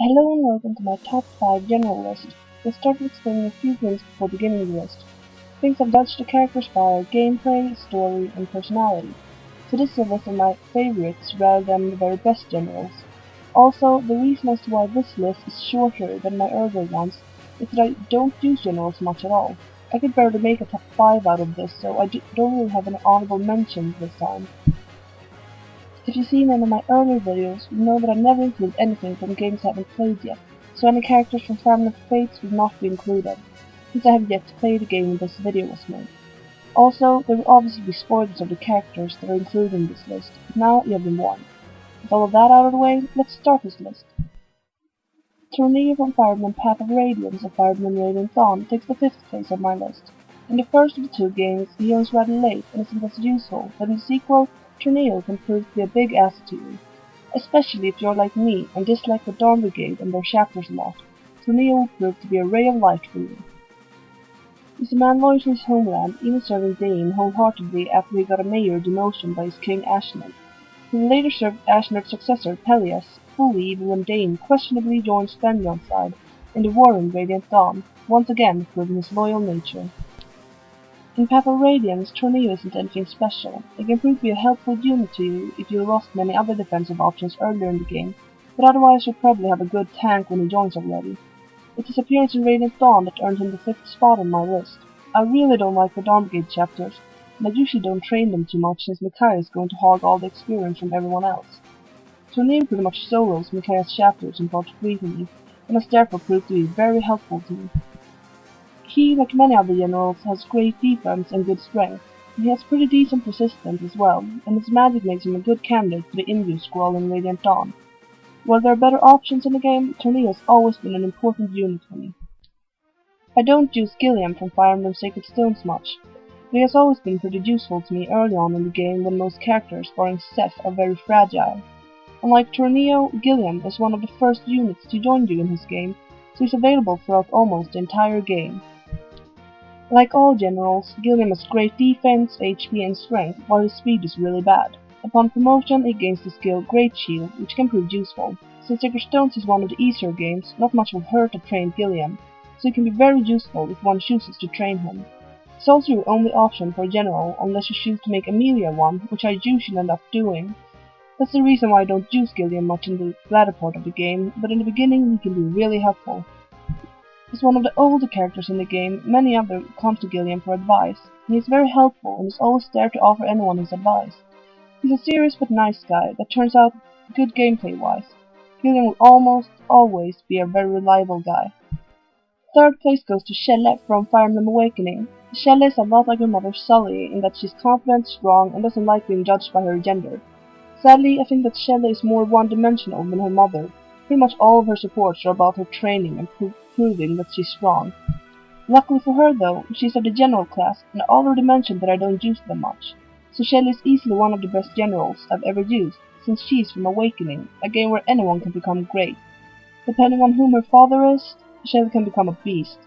Hello and welcome to my top 5 general list. Let's start with explaining a few things before beginning the list. Things I've judged the characters by gameplay, story, and personality. So this is a list of my favorites rather than the very best generals. Also, the reason as to why this list is shorter than my earlier ones is that I don't use generals much at all. I could barely make a top 5 out of this, so I don't really have any honorable mentions this time. If you've seen any of my earlier videos, you know that I never include anything from games I haven't played yet, so any characters from Fire Emblem Fates would not be included, since I have yet to play the game when this video was made. Also, there will obviously be spoilers of the characters that are included in this list, but now you have been warned. With all of that out of the way, let's start this list. Torneo from Fire Emblem Path of Radiance and Fire Emblem Radiant Dawn takes the 5th place on my list. In the first of the two games, he owns rather late and isn't as useful, but in the sequel, Torneo can prove to be a big asset to you. Especially if you're like me and dislike the Dawn Brigade and their chapters a lot, Torneo will prove to be a ray of light for you. He's a man loyal to his homeland, even serving Dane wholeheartedly after he got a mayor demotion by his king Ashnod. He later served Ashnod's successor Pelias fully even when Dane questionably joined Spenion's side in the war in Radiant Dawn, once again proving his loyal nature. In Path of Radiance, Torneo isn't anything special. It can prove to be a helpful unit to you if you lost many other defensive options earlier in the game, but otherwise you'll probably have a good tank when he joins already. It's his appearance in Radiant Dawn that earned him the 5th spot on my list. I really don't like the Dawn Brigade chapters, and I usually don't train them too much since Micaiah is going to hog all the experience from everyone else. Torneo pretty much solos Micaiah's chapters in Part 3 for me, and has therefore proved to be very helpful to me. He, like many other generals, has great defense and good strength. He has pretty decent resistance as well, and his magic makes him a good candidate for the Indu Squall in Radiant Dawn. While there are better options in the game, Torneo has always been an important unit for me. I don't use Gilliam from Fire Emblem Sacred Stones much, but he has always been pretty useful to me early on in the game when most characters, barring Seth, are very fragile. Unlike Torneo, Gilliam is one of the first units to join you in his game, so he's available throughout almost the entire game. Like all generals, Gilliam has great defense, HP and strength, while his speed is really bad. Upon promotion, he gains the skill Great Shield, which can prove useful. Since Sacred Stones is one of the easier games, not much will hurt to train Gilliam, so he can be very useful if one chooses to train him. It's also your only option for a general, unless you choose to make Amelia one, which I usually end up doing. That's the reason why I don't use Gilliam much in the latter part of the game, but in the beginning he can be really helpful. As one of the older characters in the game, many others come to Gilliam for advice. He is very helpful and is always there to offer anyone his advice. He's a serious but nice guy that turns out good gameplay-wise. Gilliam will almost always be a very reliable guy. Third place goes to Shelly from Fire Emblem Awakening. Shelly is a lot like her mother Sully in that she's confident, strong, and doesn't like being judged by her gender. Sadly, I think that Shelly is more one-dimensional than her mother. Pretty much all of her supports are about her training and proving that she's strong. Luckily for her though, she's of the general class, and I already mentioned that I don't use them much. So Shelly is easily one of the best generals I've ever used, since she's from Awakening, a game where anyone can become great. Depending on whom her father is, Shelly can become a beast.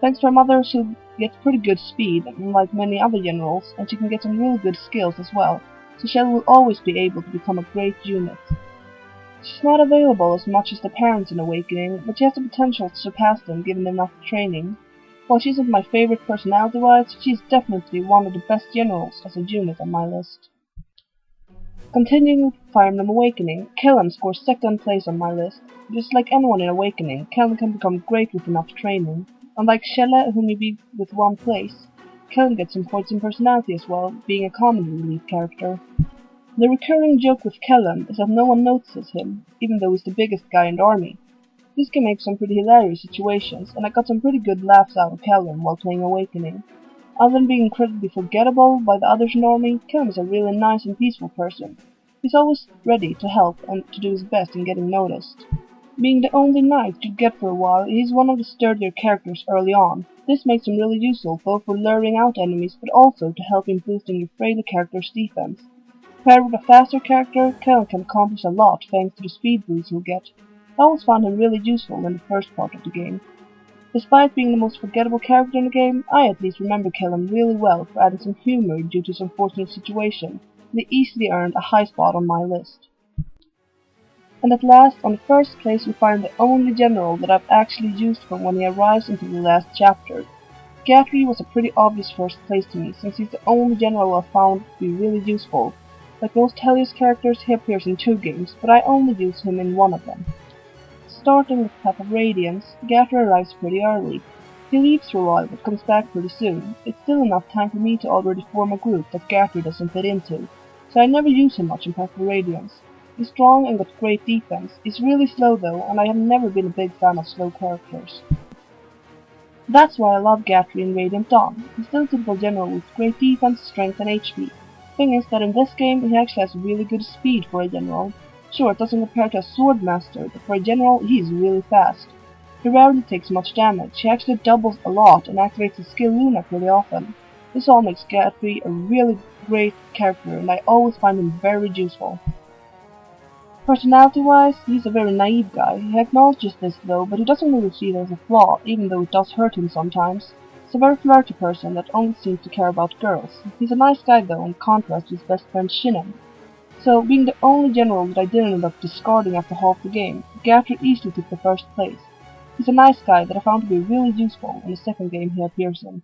Thanks to her mother, she'll get pretty good speed, unlike many other generals, and she can get some really good skills as well, so Shelly will always be able to become a great unit. She's not available as much as the parents in Awakening, but she has the potential to surpass them given enough training. While she isn't my favorite personality-wise, she is definitely one of the best generals as a unit on my list. Continuing with Fire Emblem Awakening, Kellan scores 2nd place on my list. Just like anyone in Awakening, Kellan can become great with enough training. Unlike Shelly, whom he beat with 1 place, Kellan gets some points in personality as well, being a comedy relief character. The recurring joke with Kellan is that no one notices him, even though he's the biggest guy in the army. This can make some pretty hilarious situations, and I got some pretty good laughs out of Kellan while playing Awakening. Other than being incredibly forgettable by the others in the army, Kellan is a really nice and peaceful person. He's always ready to help and to do his best in getting noticed. Being the only knight you get for a while, he's one of the sturdier characters early on. This makes him really useful both for luring out enemies, but also to help in boosting your frailer character's defense. Paired with a faster character, Kellan can accomplish a lot thanks to the speed boost he'll get. I always found him really useful in the first part of the game. Despite being the most forgettable character in the game, I at least remember Kellan really well for adding some humor due to some fortunate situation, and he easily earned a high spot on my list. And at last, on the first place, we find the only general that I've actually used from when he arrives into the last chapter. Gatry was a pretty obvious first place to me, since he's the only general I've found to be really useful. Like most Helios characters, he appears in 2 games, but I only use him in 1 of them. Starting with Path of Radiance, Gatry arrives pretty early. He leaves for a while, but comes back pretty soon. It's still enough time for me to already form a group that Gatry doesn't fit into, so I never use him much in Path of Radiance. He's strong and got great defense. He's really slow though, and I have never been a big fan of slow characters. That's why I love Gatry in Radiant Dawn. He's still a typical general with great defense, strength, and HP. Thing is that in this game he actually has really good speed for a general. Sure, it doesn't compare to a sword master, but for a general he's really fast. He rarely takes much damage. He actually doubles a lot and activates his skill Luna pretty often. This all makes Gatry a really great character, and I always find him very useful. Personality-wise, he's a very naive guy. He acknowledges this though, but he doesn't really see it as a flaw, even though it does hurt him sometimes. He's a very flirty person that only seems to care about girls. He's a nice guy though, in contrast to his best friend Shinnen. So, being the only general that I didn't end up discarding after half the game, Gatry easily took the first place. He's a nice guy that I found to be really useful in the second game he appears in.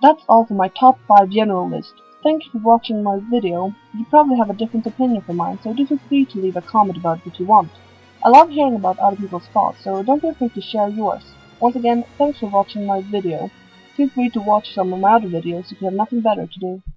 That's all for my top 5 general list. Thank you for watching my video. You probably have a different opinion from mine, so do feel free to leave a comment about it if you want. I love hearing about other people's thoughts, so don't be afraid to share yours. Once again, thanks for watching my video. Feel free to watch some of my other videos if you have nothing better to do.